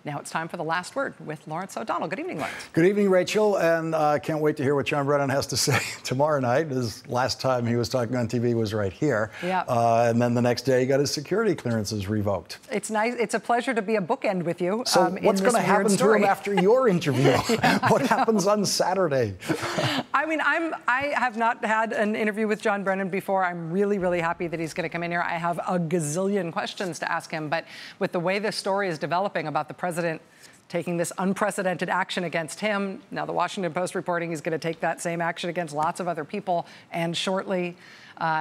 Now it's time for the last word with Lawrence O'Donnell. Good evening, Lawrence. Good evening, Rachel, and I can't wait to hear what John Brennan has to say tomorrow night. His last time he was talking on TV was right here. Yeah. And then the next day he got his security clearances revoked. It's nice. It's a pleasure to be a bookend with you. So what's going to happen to him after your interview? What happens on Saturday? I mean, I have not had an interview with John Brennan before. I'm really, really happy that he's going to come in here. I have a gazillion questions to ask him, but with the way this story is developing about the president taking this unprecedented action against him, now the Washington Post reporting he's going to take that same action against lots of other people, and shortly,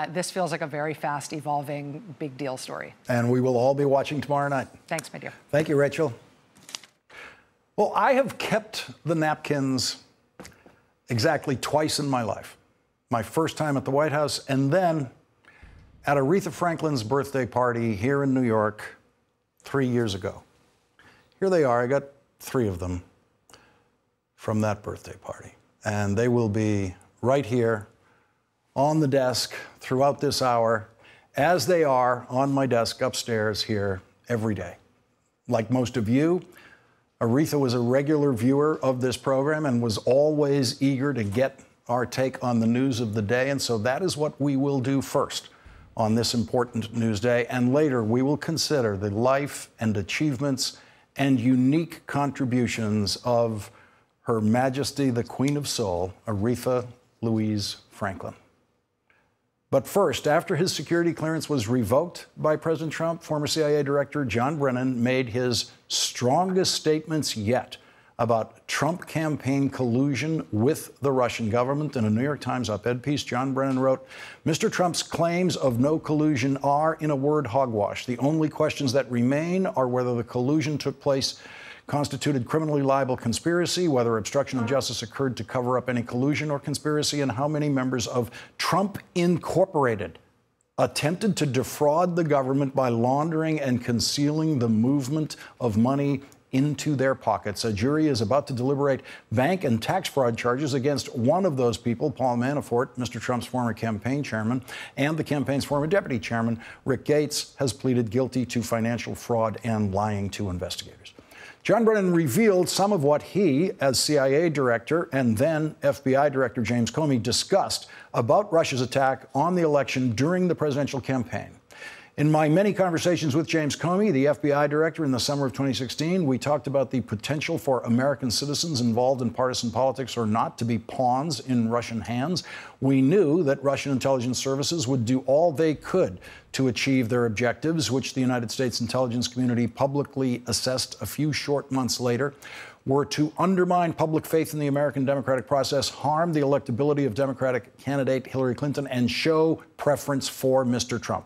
this feels like a very fast evolving big deal story. And we will all be watching tomorrow night. Thanks, my dear. Thank you, Rachel. Well, I have kept the napkins exactly twice in my life. My first time at the White House, and then at Aretha Franklin's birthday party here in New York 3 years ago. Here they are. I got 3 of them from that birthday party. And they will be right here on the desk throughout this hour, as they are on my desk upstairs here every day. Like most of you, Aretha was a regular viewer of this program and was always eager to get our take on the news of the day. And so that is what we will do first on this important news day. And later, we will consider the life and achievements and unique contributions of Her Majesty, the Queen of Soul, Aretha Louise Franklin. But first, after his security clearance was revoked by President Trump, former CIA Director John Brennan made his strongest statements yet about Trump campaign collusion with the Russian government. In a New York Times op-ed piece, John Brennan wrote, "Mr. Trump's claims of no collusion are, in a word, hogwash. The only questions that remain are whether the collusion took place constituted criminally liable conspiracy, whether obstruction of justice occurred to cover up any collusion or conspiracy, and how many members of Trump Incorporated attempted to defraud the government by laundering and concealing the movement of money into their pockets. A jury is about to deliberate bank and tax fraud charges against one of those people, Paul Manafort, Mr. Trump's former campaign chairman, and the campaign's former deputy chairman, Rick Gates, has pleaded guilty to financial fraud and lying to investigators." John Brennan revealed some of what he, as CIA director and then FBI director James Comey, discussed about Russia's attack on the election during the presidential campaign. In my many conversations with James Comey, the FBI director, in the summer of 2016, we talked about the potential for American citizens involved in partisan politics or not to be pawns in Russian hands. We knew that Russian intelligence services would do all they could to achieve their objectives, which the United States intelligence community publicly assessed a few short months later, were to undermine public faith in the American democratic process, harm the electability of Democratic candidate Hillary Clinton, and show preference for Mr. Trump.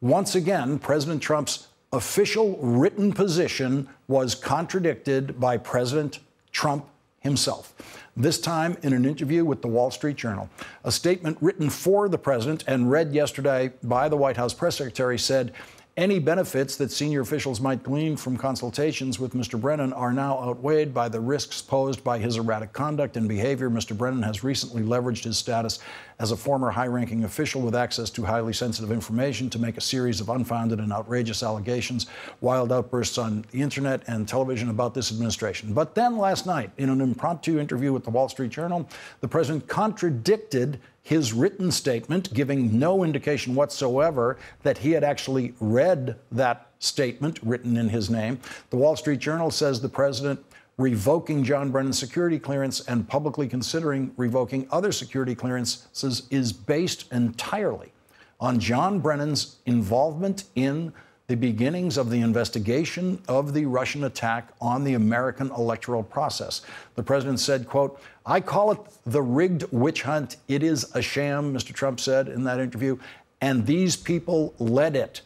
Once again, President Trump's official written position was contradicted by President Trump himself, this time in an interview with the Wall Street Journal. A statement written for the president and read yesterday by the White House press secretary said, "Any benefits that senior officials might glean from consultations with Mr. Brennan are now outweighed by the risks posed by his erratic conduct and behavior. Mr. Brennan has recently leveraged his status as a former high-ranking official with access to highly sensitive information to make a series of unfounded and outrageous allegations, wild outbursts on the internet and television about this administration." But then last night, in an impromptu interview with the Wall Street Journal, the president contradicted his written statement, giving no indication whatsoever that he had actually read that statement written in his name. The Wall Street Journal says the president revoking John Brennan's security clearance and publicly considering revoking other security clearances is based entirely on John Brennan's involvement in the beginnings of the investigation of the Russian attack on the American electoral process. The president said, quote, "I call it the rigged witch hunt. It is a sham," Mr. Trump said in that interview, "and these people led it."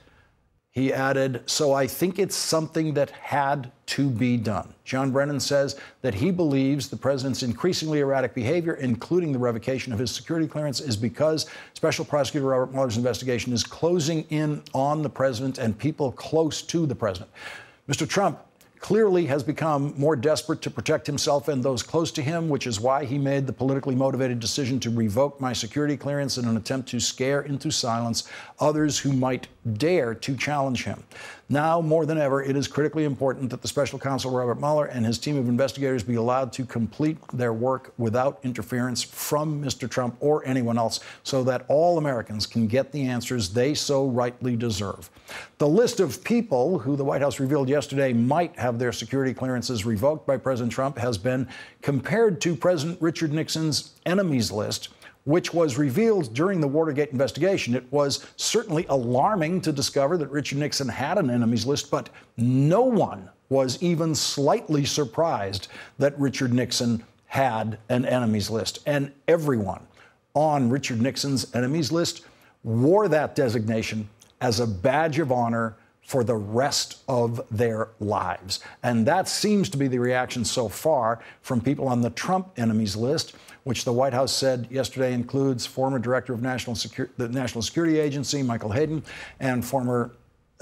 He added, "So I think it's something that had to be done." John Brennan says that he believes the president's increasingly erratic behavior, including the revocation of his security clearance, is because Special Prosecutor Robert Mueller's investigation is closing in on the president and people close to the president. Mr. Trump clearly has become more desperate to protect himself and those close to him, which is why he made the politically motivated decision to revoke my security clearance in an attempt to scare into silence others who might dare to challenge him. Now, more than ever, it is critically important that the special counsel Robert Mueller and his team of investigators be allowed to complete their work without interference from Mr. Trump or anyone else, so that all Americans can get the answers they so rightly deserve. The list of people who the White House revealed yesterday might have their security clearances revoked by President Trump has been compared to President Richard Nixon's enemies list, which was revealed during the Watergate investigation. It was certainly alarming to discover that Richard Nixon had an enemies list, but no one was even slightly surprised that Richard Nixon had an enemies list. And everyone on Richard Nixon's enemies list wore that designation as a badge of honor for the rest of their lives. And that seems to be the reaction so far from people on the Trump enemies list, which the White House said yesterday includes former director of the National Security Agency, Michael Hayden, and former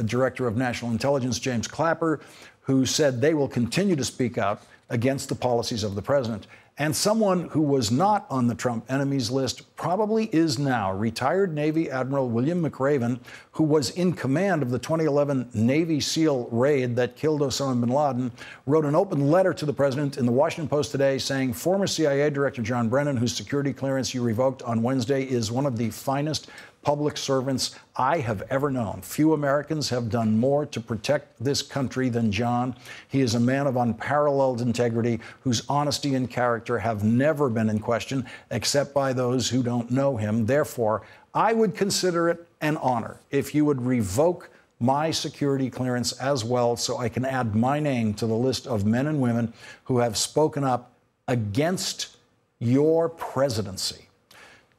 director of National Intelligence, James Clapper, who said they will continue to speak out against the policies of the president. And someone who was not on the Trump enemies list probably is now. Retired Navy Admiral William McRaven, who was in command of the 2011 Navy SEAL raid that killed Osama bin Laden, wrote an open letter to the president in the Washington Post today saying former CIA Director John Brennan, whose security clearance you revoked on Wednesday, is one of the finest public servants I have ever known. Few Americans have done more to protect this country than John. He is a man of unparalleled integrity whose honesty and character have never been in question except by those who don't know him. Therefore, I would consider it an honor if you would revoke my security clearance as well, so I can add my name to the list of men and women who have spoken up against your presidency.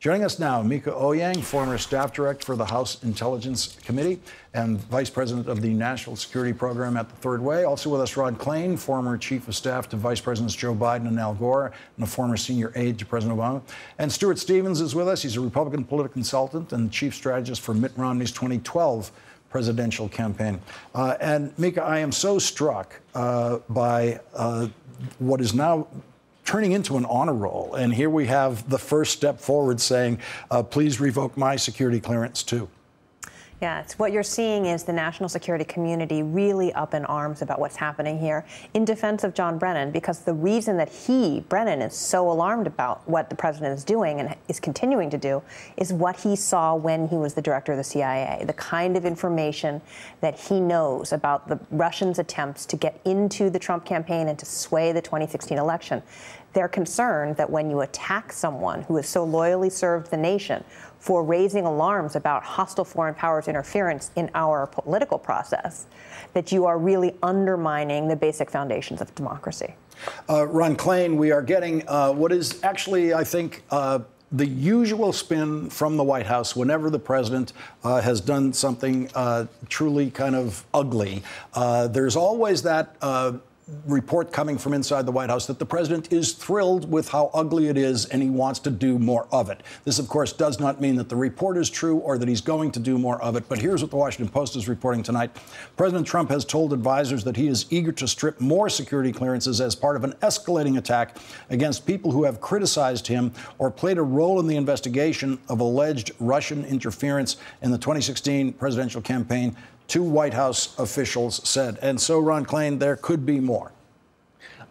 Joining us now, Mika Owyang, former staff director for the House Intelligence Committee and vice president of the National Security Program at the Third Way. Also with us, Ron Klain, former chief of staff to Vice Presidents Joe Biden and Al Gore, and a former senior aide to President Obama. And Stuart Stevens is with us. He's a Republican political consultant and chief strategist for Mitt Romney's 2012 presidential campaign. And Mika, I am so struck by what is now turning into an honor roll. And here we have the first step forward saying, please revoke my security clearance too. Yeah, it's what you're seeing is the national security community really up in arms about what's happening here in defense of John Brennan, because the reason that Brennan, is so alarmed about what the president is doing and is continuing to do is what he saw when he was the director of the CIA, the kind of information that he knows about the Russians' attempts to get into the Trump campaign and to sway the 2016 election. They're concerned that when you attack someone who has so loyally served the nation for raising alarms about hostile foreign powers interference in our political process, that you are really undermining the basic foundations of democracy. Ron Klain, we are getting what is actually, I think, the usual spin from the White House whenever the president has done something truly kind of ugly. There's always that report coming from inside the White House that the president is thrilled with how ugly it is and he wants to do more of it. This, of course, does not mean that the report is true or that he's going to do more of it. But here's what the Washington Post is reporting tonight. President Trump has told advisors that he is eager to strip more security clearances as part of an escalating attack against people who have criticized him or played a role in the investigation of alleged Russian interference in the 2016 presidential campaign, two White House officials said. And so, Ron Klain, there could be more.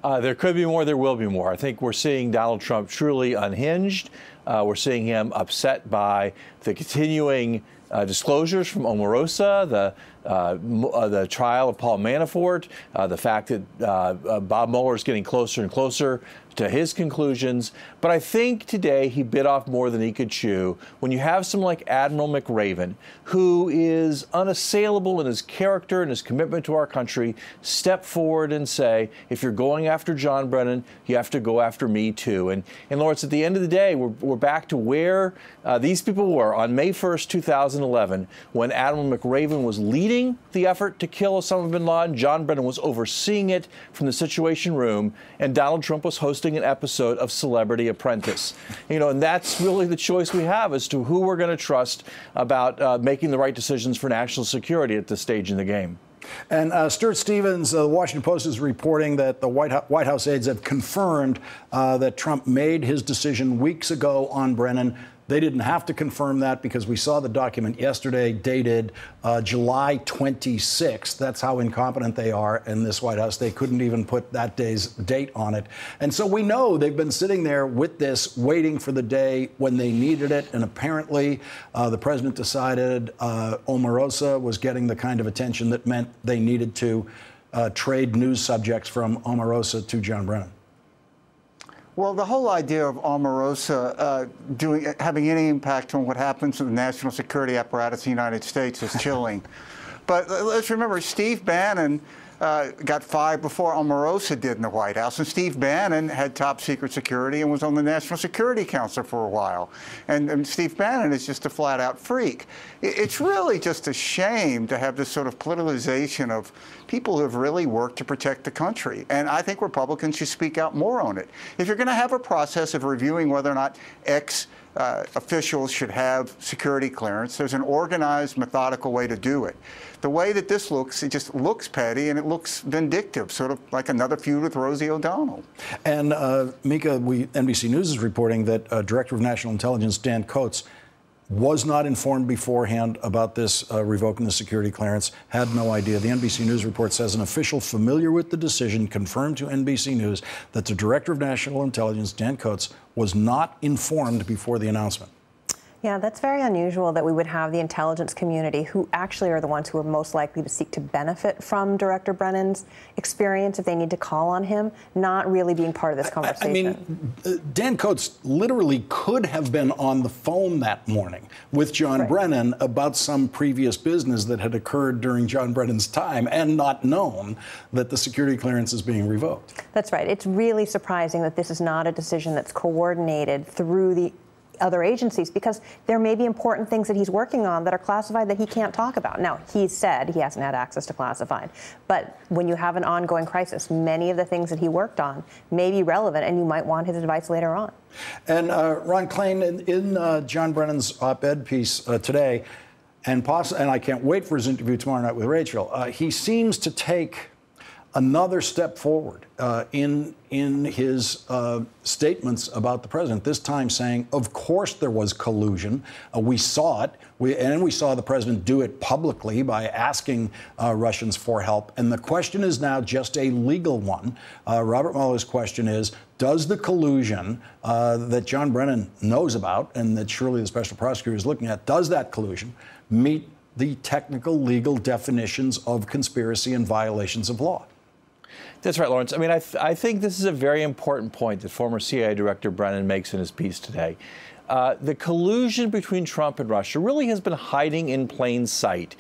There could be more. There will be more. I think we're seeing Donald Trump truly unhinged. We're seeing him upset by the continuing disclosures from Omarosa, the trial of Paul Manafort, the fact that Bob Mueller is getting closer and closer to his conclusions. But I think today he bit off more than he could chew when you have someone like Admiral McRaven, who is unassailable in his character and his commitment to our country, step forward and say, if you're going after John Brennan, you have to go after me too. And Lawrence, at the end of the day, we're back to where these people were on May 1st, 2011, when Admiral McRaven was leading the effort to kill Osama bin Laden. John Brennan was overseeing it from the Situation Room, and Donald Trump was hosting an episode of Celebrity Apprentice. And that's really the choice we have as to who we're going to trust about making the right decisions for national security at this stage in the game. And Stuart Stevens, the Washington Post is reporting that the White House aides have confirmed that Trump made his decision weeks ago on Brennan They didn't have to confirm that because we saw the document yesterday dated July 26th. That's how incompetent they are in this White House. They couldn't even put that day's date on it. And so we know they've been sitting there with this, waiting for the day when they needed it. And apparently the president decided Omarosa was getting the kind of attention that meant they needed to trade news subjects from Omarosa to John Brennan. Well, the whole idea of Omarosa having any impact on what happens to the national security apparatus of the United States is chilling. But let's remember, Steve Bannon got fired before Omarosa did in the White House, and Steve Bannon had top secret security and was on the National Security Council for a while. And Steve Bannon is just a flat-out freak. It's really just a shame to have this sort of politicization of people who have really worked to protect the country. And I think Republicans should speak out more on it. If you're going to have a process of reviewing whether or not officials should have security clearance, there's an organized, methodical way to do it. The way that this looks, it just looks petty and it looks vindictive, sort of like another feud with Rosie O'Donnell. And Mika, NBC News is reporting that Director of National Intelligence Dan Coats was not informed beforehand about this revoking the security clearance, had no idea. The NBC News report says an official familiar with the decision confirmed to NBC News that the Director of National Intelligence, Dan Coats, was not informed before the announcement. Yeah, that's very unusual that we would have the intelligence community, who actually are the ones who are most likely to seek to benefit from Director Brennan's experience if they need to call on him, not really being part of this conversation. I mean, Dan Coats literally could have been on the phone that morning with John Brennan about some previous business that had occurred during John Brennan's time and not known that the security clearance is being revoked. That's right. It's really surprising that this is not a decision that's coordinated through the other agencies, because there may be important things that he's working on that are classified that he can't talk about. Now, he said he hasn't had access to classified, but when you have an ongoing crisis, many of the things that he worked on may be relevant, and you might want his advice later on. And Ron Klain, in John Brennan's op-ed piece today, and I can't wait for his interview tomorrow night with Rachel, he seems to take another step forward in his statements about the president, this time saying, of course there was collusion. We saw it. And we saw the president do it publicly by asking Russians for help. And the question is now just a legal one. Robert Mueller's question is, does the collusion that John Brennan knows about and that surely the special prosecutor is looking at, does that collusion meet the technical legal definitions of conspiracy and violations of law? That's right, Lawrence. I mean, I think this is a very important point that former CIA Director Brennan makes in his piece today. The collusion between Trump and Russia really has been hiding in plain sight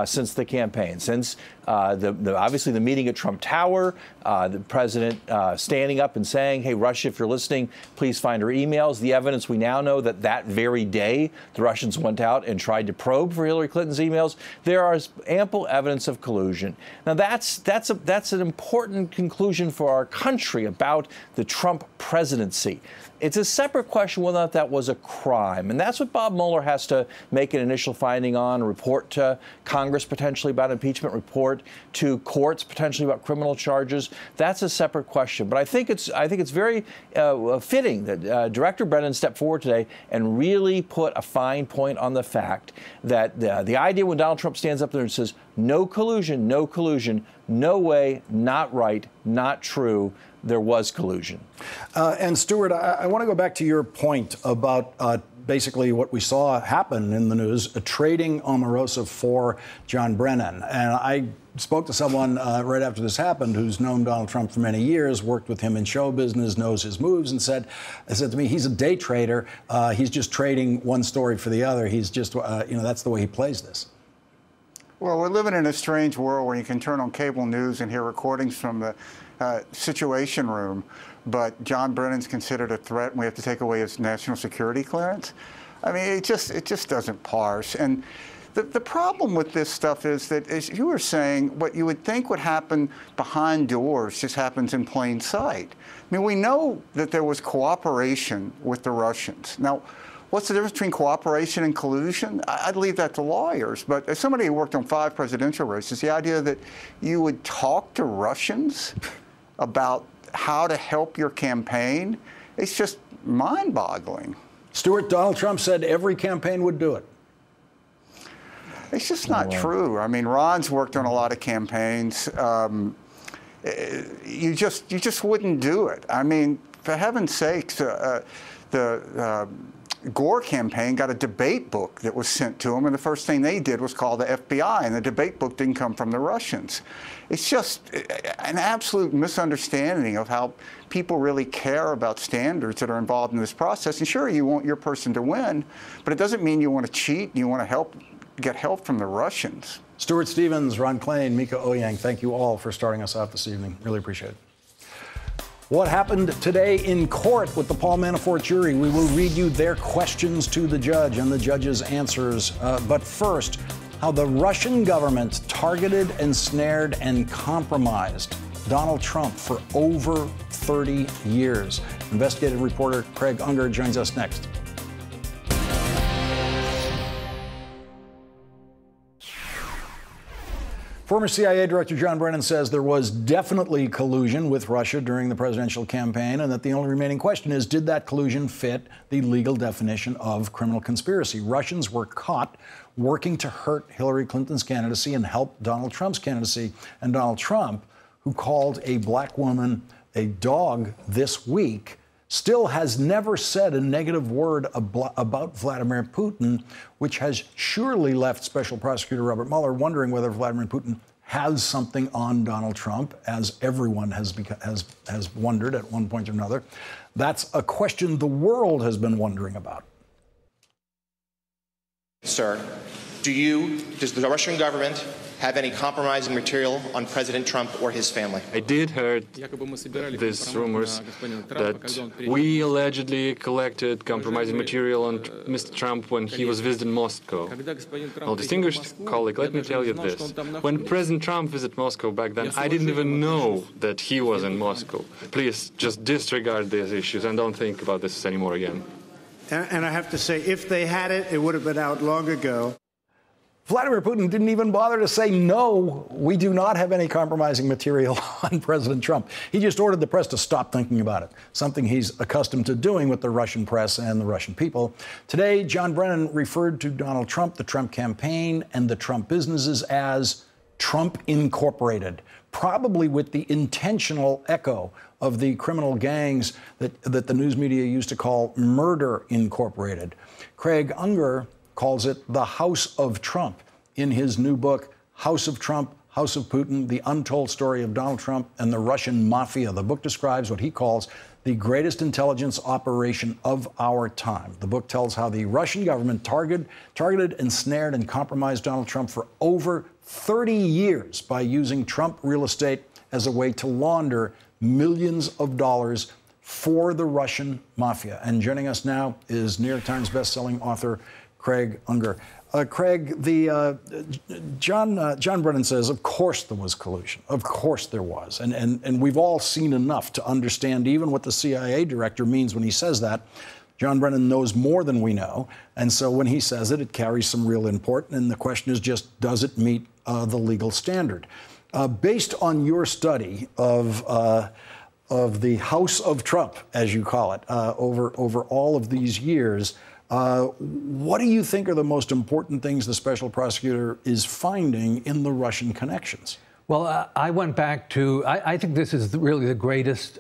since the campaign, since obviously the meeting at Trump Tower, the president standing up and saying, hey, Russia, if you're listening, please find our emails. The evidence, we now know that very day the Russians went out and tried to probe for Hillary Clinton's emails. There is ample evidence of collusion. Now, that's an important conclusion for our country about the Trump presidency. It's a separate question whether or not that was a crime. And that's what Bob Mueller has to make an initial finding on, report to Congress potentially about impeachment, report to courts potentially about criminal charges. That's a separate question. But I think it's very fitting that Director Brennan stepped forward today and really put a fine point on the fact that the idea when Donald Trump stands up there and says, no collusion, no way, not right, not true, there was collusion. And Stuart, I want to go back to your point about basically what we saw happen in the news, trading Omarosa for John Brennan. And I spoke to someone right after this happened who's known Donald Trump for many years, worked with him in show business, knows his moves, and said to me, he's a day trader. He's just trading one story for the other. He's just, that's the way he plays this. Well, we're living in a strange world where you can turn on cable news and hear recordings from the Situation Room, but John Brennan's considered a threat and we have to take away his national security clearance. I mean, it just doesn't parse. And the problem with this stuff is that, as you were saying, what you would think would happen behind doors just happens in plain sight. I mean, we know that there was cooperation with the Russians. Now, what's the difference between cooperation and collusion? I'd leave that to lawyers. But as somebody who worked on 5 presidential races, the idea that you would talk to Russians about how to help your campaign, it's just mind-boggling. Stuart, Donald Trump said every campaign would do it. It's just not true. I mean, Ron's worked on a lot of campaigns. You just wouldn't do it. I mean, for heaven's sakes, the Gore campaign got a debate book that was sent to them, and the first thing they did was call the FBI, and the debate book didn't come from the Russians. It's just an absolute misunderstanding of how people really care about standards that are involved in this process. And sure, you want your person to win, but it doesn't mean you want to cheat and you want to get help from the Russians. Stuart Stevens, Ron Klain, Mika Ouyang, thank you all for starting us out this evening. Really appreciate it. What happened today in court with the Paul Manafort jury? We will read you their questions to the judge and the judge's answers. But first, how the Russian government targeted, ensnared, and compromised Donald Trump for over 30 years. Investigative reporter Craig Unger joins us next. Former CIA Director John Brennan says there was definitely collusion with Russia during the presidential campaign, and that the only remaining question is, did that collusion fit the legal definition of criminal conspiracy? Russians were caught working to hurt Hillary Clinton's candidacy and help Donald Trump's candidacy. And Donald Trump, who called a black woman a dog this week, still has never said a negative word about Vladimir Putin, which has surely left Special Prosecutor Robert Mueller wondering whether Vladimir Putin has something on Donald Trump, as everyone has wondered at one point or another. That's a question the world has been wondering about. Sir, does the Russian government have any compromising material on President Trump or his family? I did heard these rumors that we allegedly collected compromising material on Mr. Trump when he was visiting Moscow. Well, distinguished colleague, let me tell you this. When President Trump visited Moscow back then, I didn't even know that he was in Moscow. Please just disregard these issues and don't think about this anymore again. And I have to say, if they had it, it would have been out long ago. Vladimir Putin didn't even bother to say, no, we do not have any compromising material on President Trump. He just ordered the press to stop thinking about it, something he's accustomed to doing with the Russian press and the Russian people. Today, John Brennan referred to Donald Trump, the Trump campaign, and the Trump businesses as Trump Incorporated, probably with the intentional echo of the criminal gangs that the news media used to call Murder Incorporated. Craig Unger calls it the House of Trump in his new book, House of Trump, House of Putin, The Untold Story of Donald Trump and the Russian Mafia. The book describes what he calls the greatest intelligence operation of our time. The book tells how the Russian government targeted, ensnared, and compromised Donald Trump for over 30 years by using Trump real estate as a way to launder millions of dollars for the Russian Mafia. And joining us now is New York Times bestselling author Craig Unger. Craig, John Brennan says, of course there was collusion. Of course there was. And we've all seen enough to understand even what the CIA director means when he says that. John Brennan knows more than we know. And so when he says it, it carries some real import. And the question is just, does it meet the legal standard? Based on your study of the House of Trump, as you call it, over all of these years, what do you think are the most important things the special prosecutor is finding in the Russian connections? Well, I went back to, I think this is really the greatest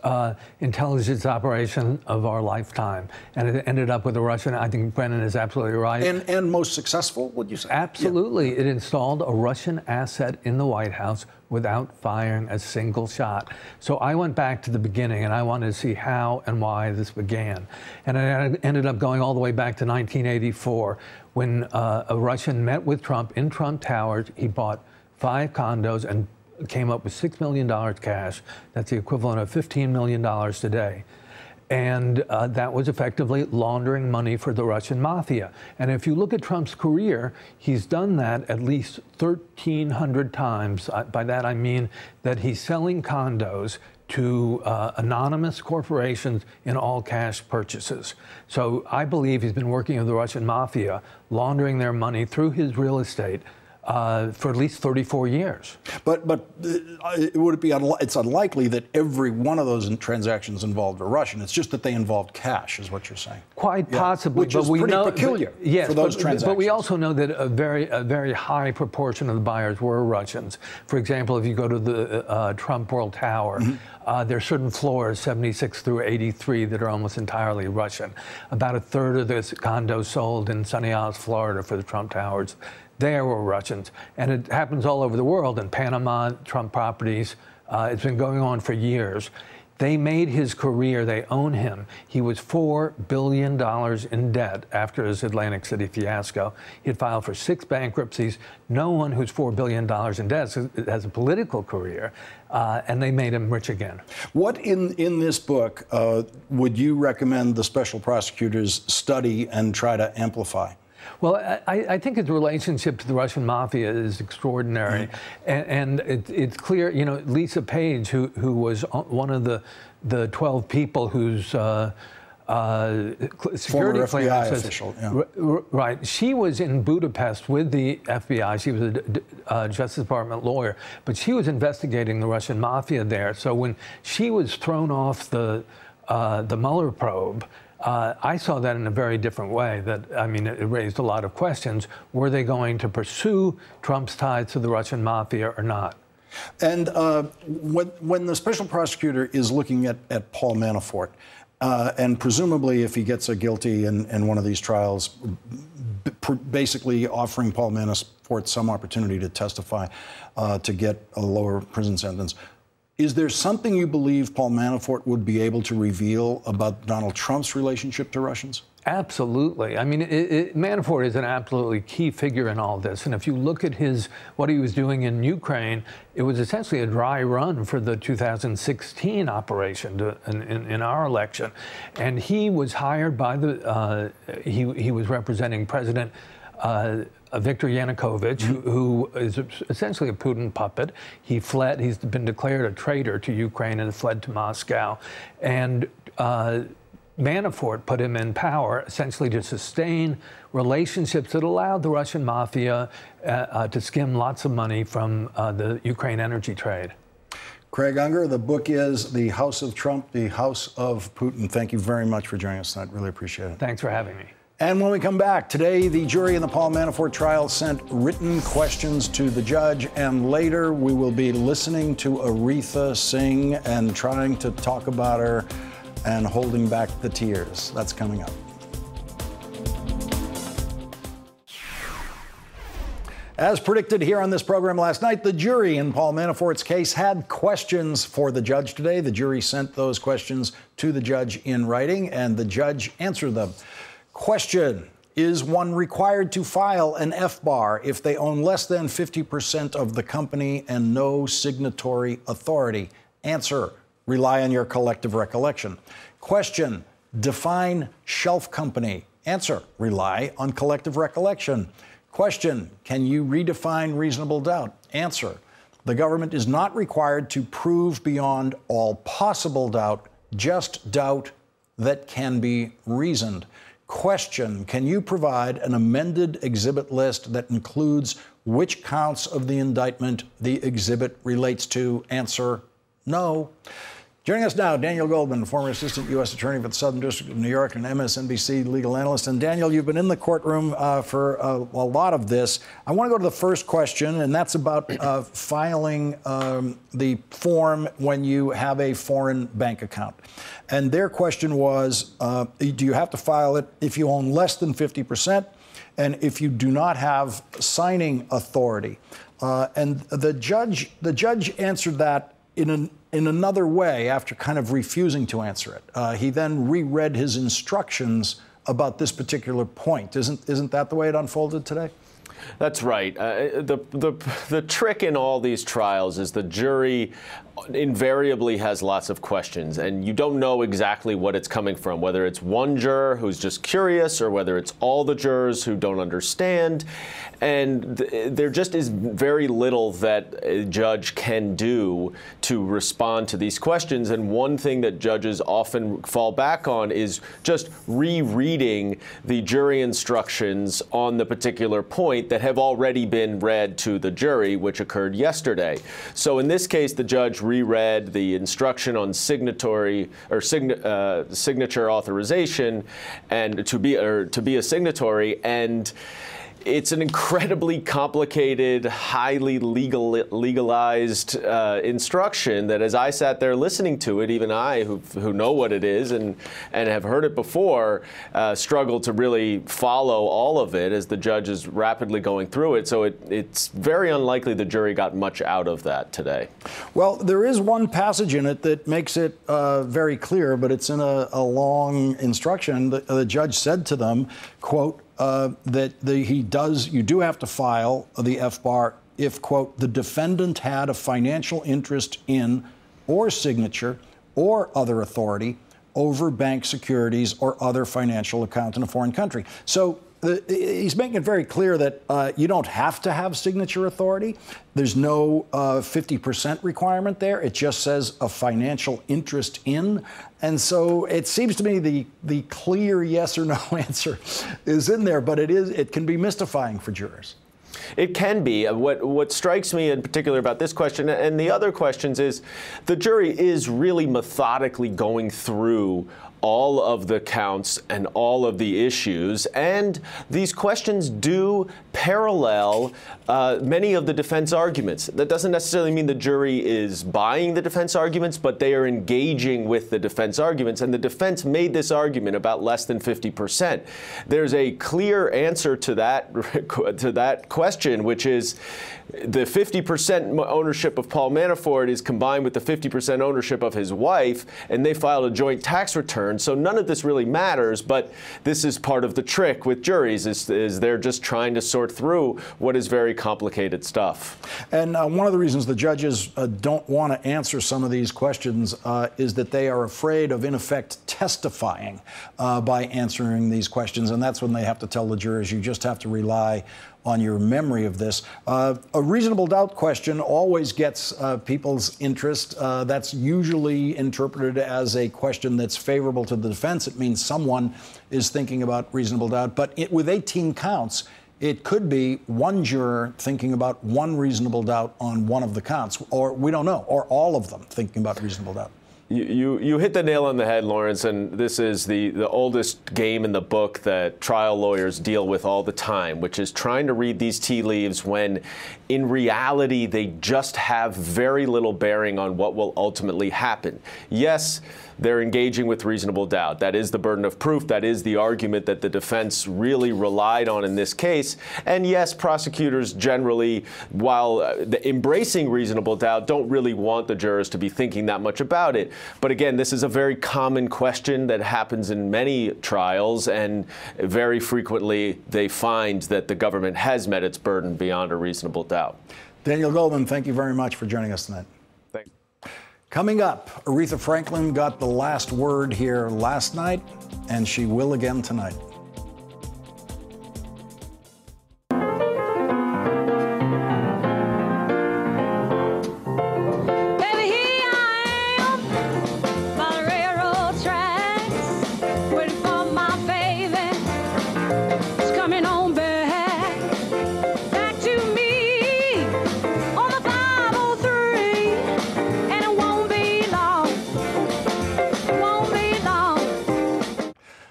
intelligence operation of our lifetime. And it ended up with a Russian. I think Brennan is absolutely right. And most successful, would you say? Absolutely. Yeah. It installed a Russian asset in the White House without firing a single shot. So I went back to the beginning, and I wanted to see how and why this began. And I ended up going all the way back to 1984, when a Russian met with Trump in Trump Towers. He bought 5 condos and came up with $6 million cash. That's the equivalent of $15 million today. And that was effectively laundering money for the Russian mafia. And if you look at Trump's career, he's done that at least 1,300 times. By that I mean that he's selling condos to anonymous corporations in all cash purchases. So I believe he's been working with the Russian mafia, laundering their money through his real estate for at least 34 years. But would it be it's unlikely that every one of those transactions involved a Russian. It's just that they involved cash, is what you're saying. Quite possibly, which is pretty peculiar for those transactions. But we also know that a very high proportion of the buyers were Russians. For example, if you go to the Trump World Tower, there are certain floors, 76 through 83, that are almost entirely Russian. About a third of the condos sold in Sunny Isles, Florida, for the Trump Towers, there were Russians. And it happens all over the world. In Panama, Trump properties, it's been going on for years. They made his career, they own him. He was $4 billion in debt after his Atlantic City fiasco. He had filed for 6 bankruptcies. No one who's $4 billion in debt has a political career, and they made him rich again. What in this book would you recommend the special prosecutors study and try to amplify? Well, I think his relationship to the Russian mafia is extraordinary, and it's clear. You know, Lisa Page, who was one of the 12 people whose security former FBI official, right? She was in Budapest with the FBI. She was a Justice Department lawyer, but she was investigating the Russian mafia there. So when she was thrown off the Mueller probe, I saw that in a very different way. I mean, it raised a lot of questions. Were they going to pursue Trump's ties to the Russian mafia or not? And when the special prosecutor is looking at Paul Manafort, and presumably if he gets a guilty in one of these trials, basically offering Paul Manafort some opportunity to testify to get a lower prison sentence, is there something you believe Paul Manafort would be able to reveal about Donald Trump's relationship to Russians? Absolutely. I mean, Manafort is an absolutely key figure in all this. And if you look at what he was doing in Ukraine, it was essentially a dry run for the 2016 operation in our election. And he was hired by he was representing President Viktor Yanukovych, who is essentially a Putin puppet. He fled. He's been declared a traitor to Ukraine and fled to Moscow. And Manafort put him in power essentially to sustain relationships that allowed the Russian mafia to skim lots of money from the Ukraine energy trade. Craig Unger, the book is The House of Trump, The House of Putin. Thank you very much for joining us tonight. Really appreciate it. Thanks for having me. And when we come back, today the jury in the Paul Manafort trial sent written questions to the judge, and later we will be listening to Aretha sing and trying to talk about her and holding back the tears. That's coming up. As predicted here on this program last night, the jury in Paul Manafort's case had questions for the judge today. The jury sent those questions to the judge in writing, and the judge answered them. Question: is one required to file an FBAR if they own less than 50% of the company and no signatory authority? Answer: rely on your collective recollection. Question: define shelf company. Answer: rely on collective recollection. Question: can you redefine reasonable doubt? Answer: the government is not required to prove beyond all possible doubt, just doubt that can be reasoned. Question: can you provide an amended exhibit list that includes which counts of the indictment the exhibit relates to? Answer: no. Joining us now, Daniel Goldman, former assistant U.S. attorney for the Southern District of New York and MSNBC legal analyst. And Daniel, you've been in the courtroom for a lot of this. I want to go to the first question, and that's about filing the form when you have a foreign bank account. And their question was, do you have to file it if you own less than 50% and if you do not have signing authority? And the judge answered that in another way after kind of refusing to answer it. He then reread his instructions about this particular point. Isn't that the way it unfolded today? That's right. The trick in all these trials is the jury invariably has lots of questions, and you don't know exactly what it's coming from, whether it's one juror who's just curious or whether it's all the jurors who don't understand. And there just is very little that a judge can do to respond to these questions. And one thing that judges often fall back on is just rereading the jury instructions on the particular point that have already been read to the jury, which occurred yesterday. So in this case, the judge reread the instruction on signature authorization and to be a signatory, and it's an incredibly complicated, highly legalized instruction that, as I sat there listening to it, even I, who know what it is and have heard it before, struggled to really follow all of it as the judge is rapidly going through it. So it's very unlikely the jury got much out of that today. Well, there is one passage in it that makes it very clear, but it's in a long instruction. The judge said to them, quote, you do have to file the FBAR if, quote, the defendant had a financial interest in or signature or other authority over bank securities or other financial account in a foreign country. So he's making it very clear that you don't have to have signature authority. There's no 50% requirement there. It just says a financial interest in. And so it seems to me the clear yes or no answer is in there, but it can be mystifying for jurors. It can be. What strikes me in particular about this question and the other questions is the jury is really methodically going through all of the counts and all of the issues, and these questions do parallel many of the defense arguments. That doesn't necessarily mean the jury is buying the defense arguments, but they are engaging with the defense arguments, and the defense made this argument about less than 50%. There's a clear answer to that question, which is the 50% ownership of Paul Manafort is combined with the 50% ownership of his wife, and they filed a joint tax return. So none of this really matters, but this is part of the trick with juries is they're just trying to sort through what is very complicated stuff. And one of the reasons the judges don't want to answer some of these questions is that they are afraid of, in effect, testifying by answering these questions. And that's when they have to tell the jurors, you just have to rely on your memory of this. A reasonable doubt question always gets people's interest. That's usually interpreted as a question that's favorable to the defense. It means someone is thinking about reasonable doubt. But with 18 counts, it could be one juror thinking about one reasonable doubt on one of the counts, or we don't know, or all of them thinking about reasonable doubt. You hit the nail on the head, Lawrence, and this is the oldest game in the book that trial lawyers deal with all the time, which is trying to read these tea leaves when in reality they just have very little bearing on what will ultimately happen. Yes, they're engaging with reasonable doubt. That is the burden of proof. That is the argument that the defense really relied on in this case. And yes, prosecutors generally, while embracing reasonable doubt, don't really want the jurors to be thinking that much about it. But again, this is a very common question that happens in many trials, and very frequently they find that the government has met its burden beyond a reasonable doubt. Daniel Goldman, thank you very much for joining us tonight. Thanks. Coming up, Aretha Franklin got the last word here last night, and she will again tonight.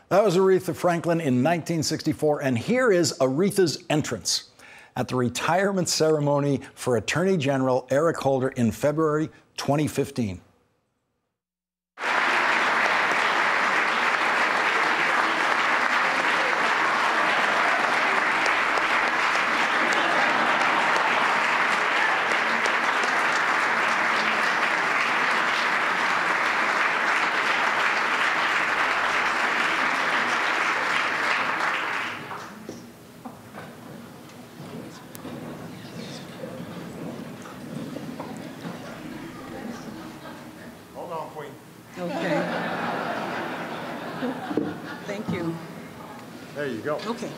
That was Aretha Franklin in 1964, and here is Aretha's entrance at the retirement ceremony for Attorney General Eric Holder in February 2015. Okay. Thank you. There you go. Okay.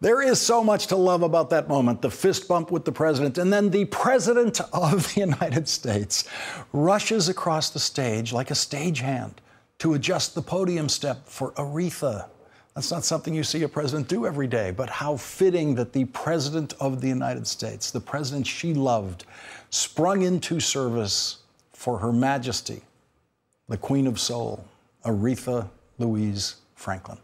There is so much to love about that moment, the fist bump with the president, and then the president of the United States rushes across the stage like a stagehand to adjust the podium step for Aretha. That's not something you see a president do every day, but how fitting that the President of the United States, the president she loved, sprung into service for Her Majesty, the Queen of Soul, Aretha Louise Franklin.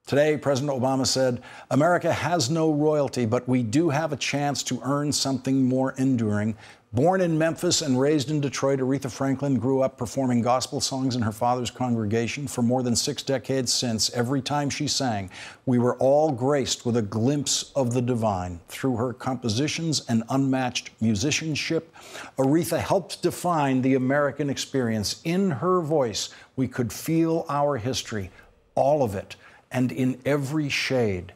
Today, President Obama said, America has no royalty, but we do have a chance to earn something more enduring. Born in Memphis and raised in Detroit, Aretha Franklin grew up performing gospel songs in her father's congregation. For more than 6 decades since, every time she sang, we were all graced with a glimpse of the divine. Through her compositions and unmatched musicianship, Aretha helped define the American experience. In her voice, we could feel our history, all of it, and in every shade,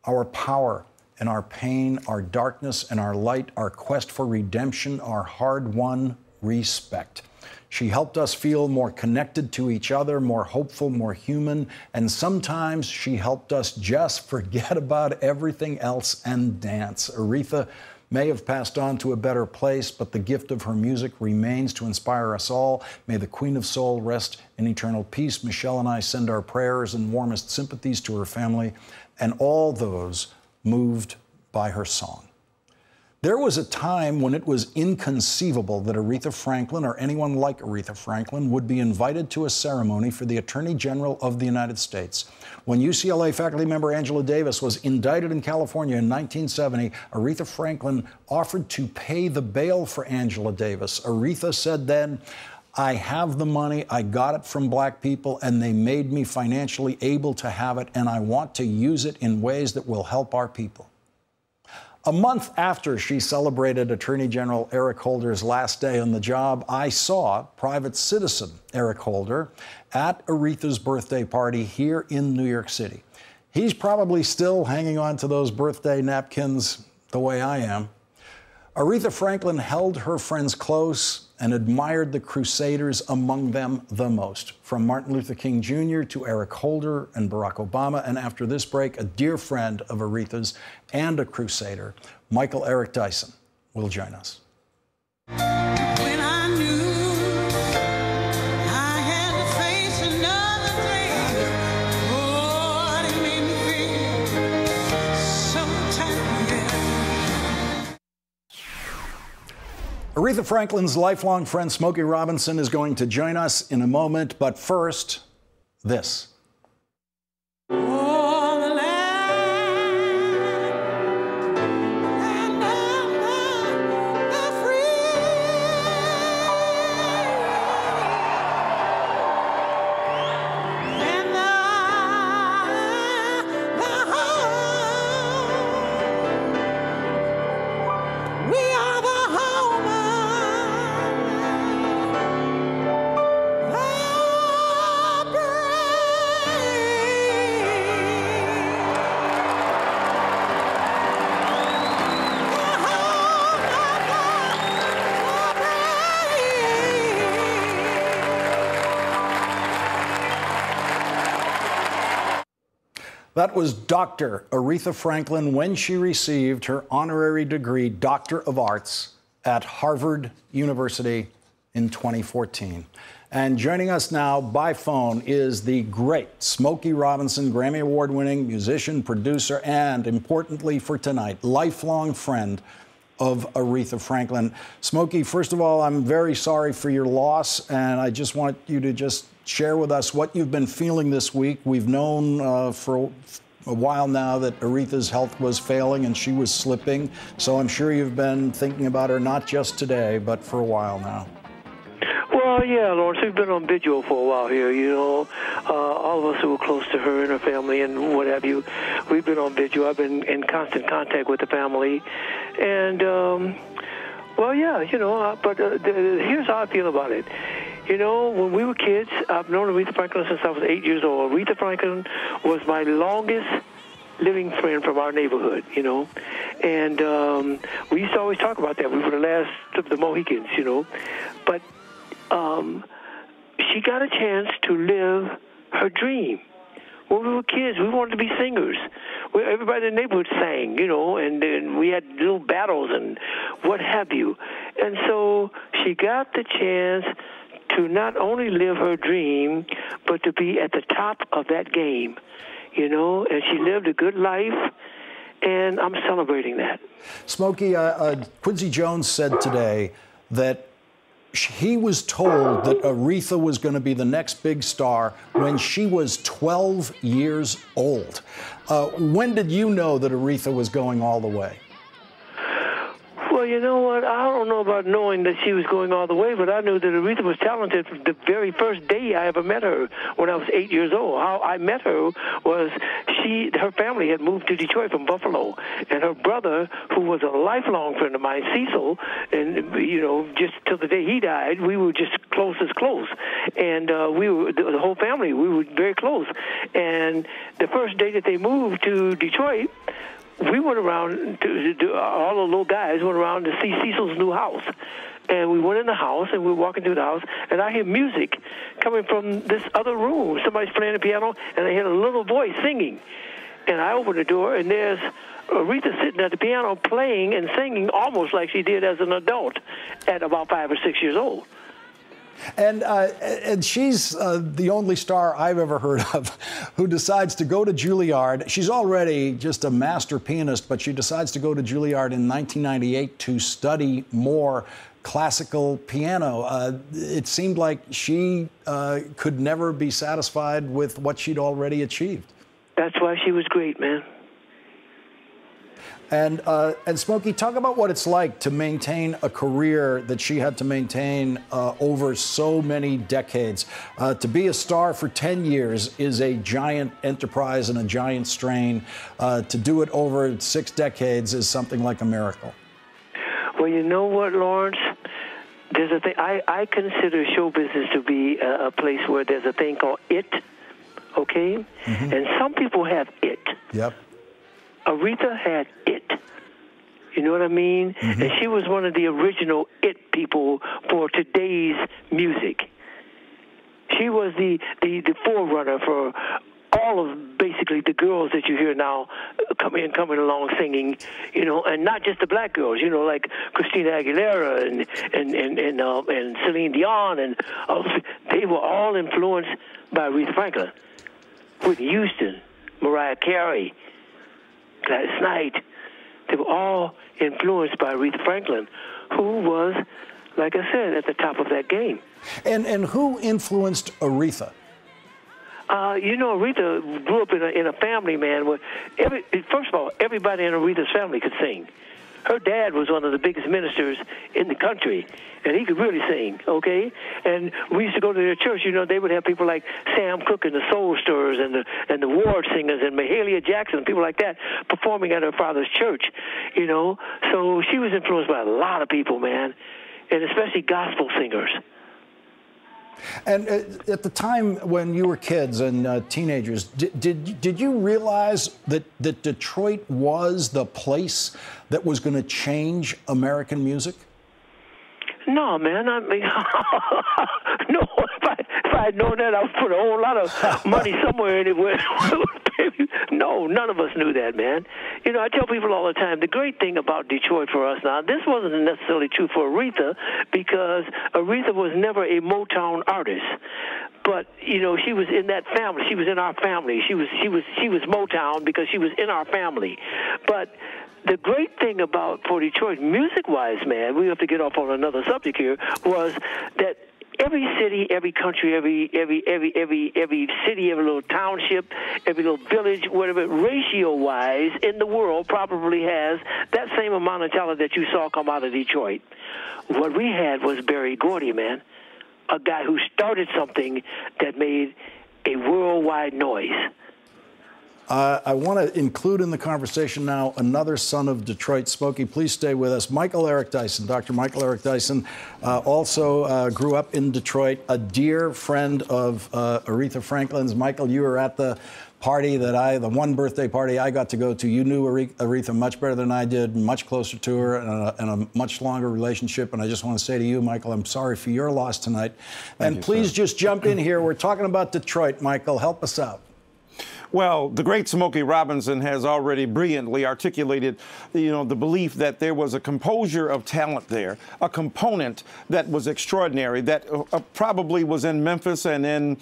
our power and our pain, our darkness and our light, our quest for redemption, our hard-won respect. She helped us feel more connected to each other, more hopeful, more human, and sometimes she helped us just forget about everything else and dance. Aretha may have passed on to a better place, but the gift of her music remains to inspire us all. May the Queen of Soul rest in eternal peace. Michelle and I send our prayers and warmest sympathies to her family and all those moved by her song. There was a time when it was inconceivable that Aretha Franklin or anyone like Aretha Franklin would be invited to a ceremony for the Attorney General of the United States. When UCLA faculty member Angela Davis was indicted in California in 1970, Aretha Franklin offered to pay the bail for Angela Davis. Aretha said then, I have the money, I got it from black people, and they made me financially able to have it, and I want to use it in ways that will help our people. A month after she celebrated Attorney General Eric Holder's last day on the job, I saw private citizen Eric Holder at Aretha's birthday party here in New York City. He's probably still hanging on to those birthday napkins the way I am. Aretha Franklin held her friends close and admired the crusaders among them the most, from Martin Luther King Jr. to Eric Holder and Barack Obama. And after this break, a dear friend of Aretha's and a crusader, Michael Eric Dyson, will join us. When I knew I had to face another day, oh, it made me feel so tired. Aretha Franklin's lifelong friend Smokey Robinson is going to join us in a moment, but first, this. That was Dr. Aretha Franklin when she received her honorary degree, Doctor of Arts, at Harvard University in 2014. And joining us now by phone is the great Smokey Robinson, Grammy Award-winning musician, producer, and importantly for tonight, lifelong friend of Aretha Franklin. Smokey, first of all, I'm very sorry for your loss, and I just want you to just share with us what you've been feeling this week. We've known for a while now that Aretha's health was failing and she was slipping, so I'm sure you've been thinking about her not just today, but for a while now. Well, yeah, Lawrence, we've been on vigil for a while here, you know. All of us who were close to her and her family and what have you, we've been on vigil. I've been in constant contact with the family. And, well, yeah, you know, but here's how I feel about it. You know, when we were kids, I've known Aretha Franklin since I was 8 years old. Aretha Franklin was my longest living friend from our neighborhood, you know. And we used to always talk about that. We were the last of the Mohicans, you know. But she got a chance to live her dream. When we were kids, we wanted to be singers. Everybody in the neighborhood sang, you know, and we had little battles and what have you. And so she got the chance to not only live her dream, but to be at the top of that game, you know, and she lived a good life, and I'm celebrating that. Smokey, Quincy Jones said today that he was told that Aretha was going to be the next big star when she was 12 years old. When did you know that Aretha was going all the way? Well, you know what? I don't know about knowing that she was going all the way, but I knew that Aretha was talented from the very first day I ever met her when I was 8 years old. How I met her was her family had moved to Detroit from Buffalo, and her brother, who was a lifelong friend of mine, Cecil, and, you know, just till the day he died, we were just close as close. And we were, the whole family, we were very close. And the first day that they moved to Detroit, we went around, all the little guys went around to see Cecil's new house. And we went in the house, and we were walking through the house, and I hear music coming from this other room. Somebody's playing the piano, and I hear a little voice singing. And I opened the door, and there's Aretha sitting at the piano playing and singing almost like she did as an adult at about 5 or 6 years old. And she's the only star I've ever heard of who decides to go to Juilliard. She's already just a master pianist, but she decides to go to Juilliard in 1998 to study more classical piano. It seemed like she could never be satisfied with what she'd already achieved. That's why she was great, man. And Smokey, talk about what it's like to maintain a career that she had to maintain over so many decades. To be a star for 10 years is a giant enterprise and a giant strain. To do it over 6 decades is something like a miracle. Well, you know what, Lawrence? There's a thing. I consider show business to be a place where there's a thing called it, okay? Mm-hmm. And some people have it. Yep. Aretha had it. You know what I mean? Mm-hmm. And she was one of the original it people for today's music. She was the forerunner for all of basically the girls that you hear now coming along singing, you know, and not just the black girls, you know, like Christina Aguilera and Celine Dion, and they were all influenced by Aretha Franklin, Whitney Houston, Mariah Carey, Gladys Knight. They were all influenced by Aretha Franklin, who was, like I said, at the top of that game. And who influenced Aretha? You know, Aretha grew up in a family, man, where first of all, everybody in Aretha's family could sing. Her dad was one of the biggest ministers in the country, and he could really sing, okay? And we used to go to their church. You know, they would have people like Sam Cooke and the Soul Stirrers and the Ward Singers and Mahalia Jackson, people like that, performing at her father's church, you know? So she was influenced by a lot of people, man, and especially gospel singers. And at the time when you were kids and teenagers, did you realize that Detroit was the place that was going to change American music? No, man. I mean, no. If I had known that, I would put a whole lot of money somewhere in it. No, none of us knew that, man. You know, I tell people all the time, the great thing about Detroit for us now, this wasn't necessarily true for Aretha, because Aretha was never a Motown artist. But, you know, she was in that family. She was in our family. She was Motown because she was in our family. But the great thing for Detroit, music-wise, man, we have to get off on another subject here, was that every city, every country, every city, every little township, every little village, whatever, ratio-wise in the world probably has that same amount of talent that you saw come out of Detroit. What we had was Berry Gordy, man, a guy who started something that made a worldwide noise. I want to include in the conversation now another son of Detroit. Smokey, please stay with us. Michael Eric Dyson, Dr. Michael Eric Dyson, also grew up in Detroit, a dear friend of Aretha Franklin's. Michael, you were at the party the one birthday party I got to go to. You knew Aretha much better than I did, much closer to her, and a much longer relationship. And I just want to say to you, Michael, I'm sorry for your loss tonight. And please just jump in here. We're talking about Detroit, Michael. Help us out. Well, the great Smokey Robinson has already brilliantly articulated, the belief that there was a composure of talent there, a component that was extraordinary, that probably was in Memphis and in,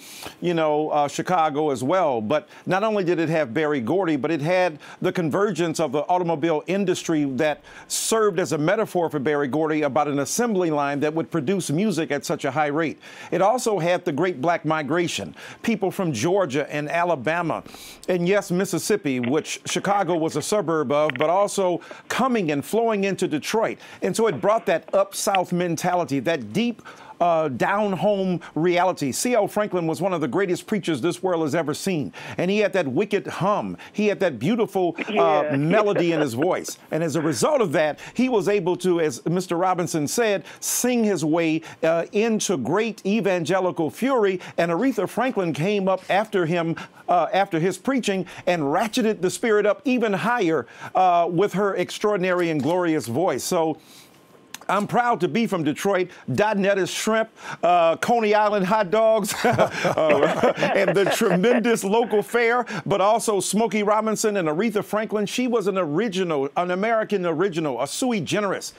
Chicago as well. But not only did it have Berry Gordy, but it had the convergence of the automobile industry that served as a metaphor for Berry Gordy about an assembly line that would produce music at such a high rate. It also had the great black migration, people from Georgia and Alabama, and yes, Mississippi, which Chicago was a suburb of, but also coming and flowing into Detroit. And so it brought that up-south mentality, that deep down-home reality. C.L. Franklin was one of the greatest preachers this world has ever seen. And he had that wicked hum. He had that beautiful melody in his voice. And as a result of that, he was able to, as Mr. Robinson said, sing his way into great evangelical fury. And Aretha Franklin came up after him, after his preaching, and ratcheted the spirit up even higher with her extraordinary and glorious voice. So I'm proud to be from Detroit. Donnetta's Shrimp, Coney Island hot dogs, and the tremendous local fare, but also Smokey Robinson and Aretha Franklin. She was an original, an American original, a sui generis.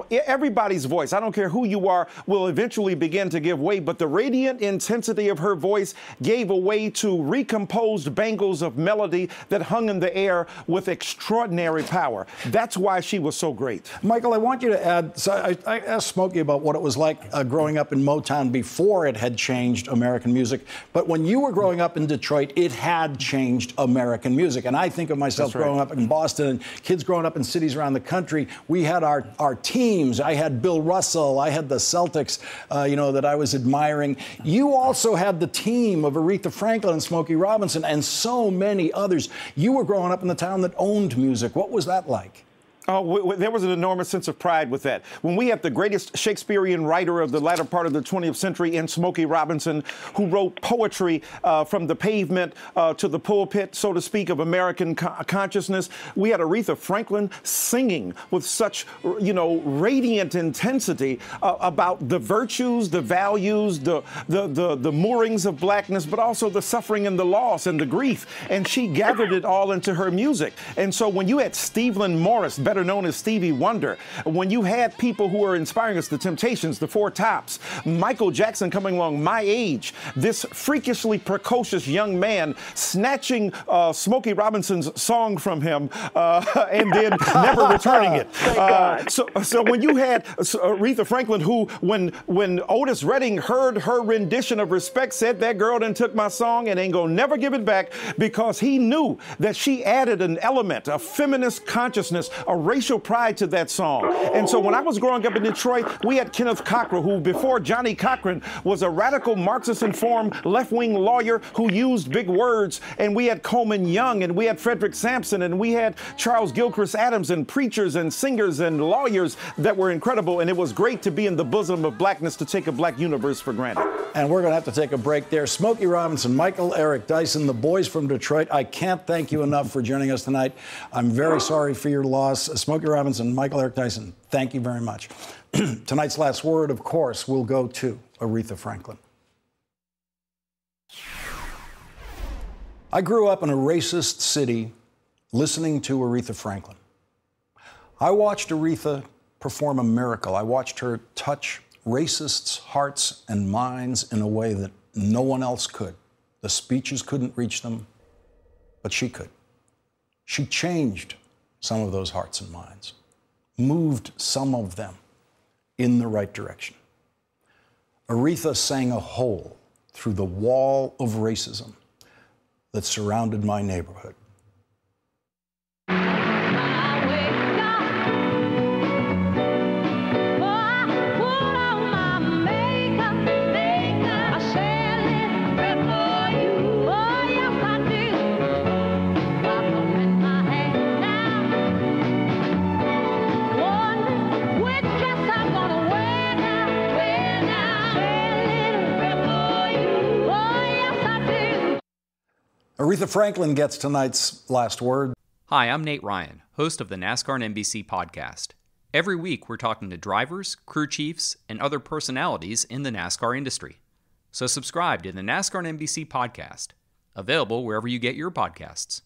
Everybody's voice, I don't care who you are, will eventually begin to give way, but the radiant intensity of her voice gave way to recomposed bangles of melody that hung in the air with extraordinary power. That's why she was so great. Michael, I want you to add, so I asked Smokey about what it was like growing up in Motown before it had changed American music. But when you were growing up in Detroit, it had changed American music. And I think of myself growing up in Boston and kids growing up in cities around the country. We had our teams. I had Bill Russell. I had the Celtics, that I was admiring. You also had the team of Aretha Franklin and Smokey Robinson and so many others. You were growing up in the town that owned music. What was that like? Oh, there was an enormous sense of pride with that. When we have the greatest Shakespearean writer of the latter part of the 20th century in Smokey Robinson, who wrote poetry from the pavement to the pulpit, so to speak, of American consciousness, we had Aretha Franklin singing with such, radiant intensity about the virtues, the values, the moorings of blackness, but also the suffering and the loss and the grief. And she gathered it all into her music. And so when you had Stevland Morris, better known as Stevie Wonder, when you had people who were inspiring us, the Temptations, the Four Tops, Michael Jackson coming along my age, this freakishly precocious young man snatching Smokey Robinson's song from him and then never returning it. So when you had Aretha Franklin, who when Otis Redding heard her rendition of Respect, said, "That girl done took my song and ain't gonna never give it back," because he knew that she added an element, a feminist consciousness, a racial pride to that song. And so when I was growing up in Detroit, we had Kenneth Cochran, who before Johnny Cochran was a radical Marxist-informed left-wing lawyer who used big words. And we had Coleman Young, and we had Frederick Sampson, and we had Charles Gilchrist Adams, and preachers and singers and lawyers that were incredible. And it was great to be in the bosom of blackness, to take a black universe for granted. And we're going to have to take a break there. Smokey Robinson, Michael Eric Dyson, the boys from Detroit, I can't thank you enough for joining us tonight. I'm very sorry for your loss. Smokey Robinson, Michael Eric Dyson, thank you very much. Tonight's last word, of course, will go to Aretha Franklin. I grew up in a racist city listening to Aretha Franklin. I watched Aretha perform a miracle. I watched her touch racists' hearts and minds in a way that no one else could. The speeches couldn't reach them, but she could. She changed some of those hearts and minds, moved some of them in the right direction. Aretha sang a hole through the wall of racism that surrounded my neighborhood. Aretha Franklin gets tonight's last word. Hi, I'm Nate Ryan, host of the NASCAR and NBC podcast. Every week, we're talking to drivers, crew chiefs, and other personalities in the NASCAR industry. So subscribe to the NASCAR and NBC podcast. Available wherever you get your podcasts.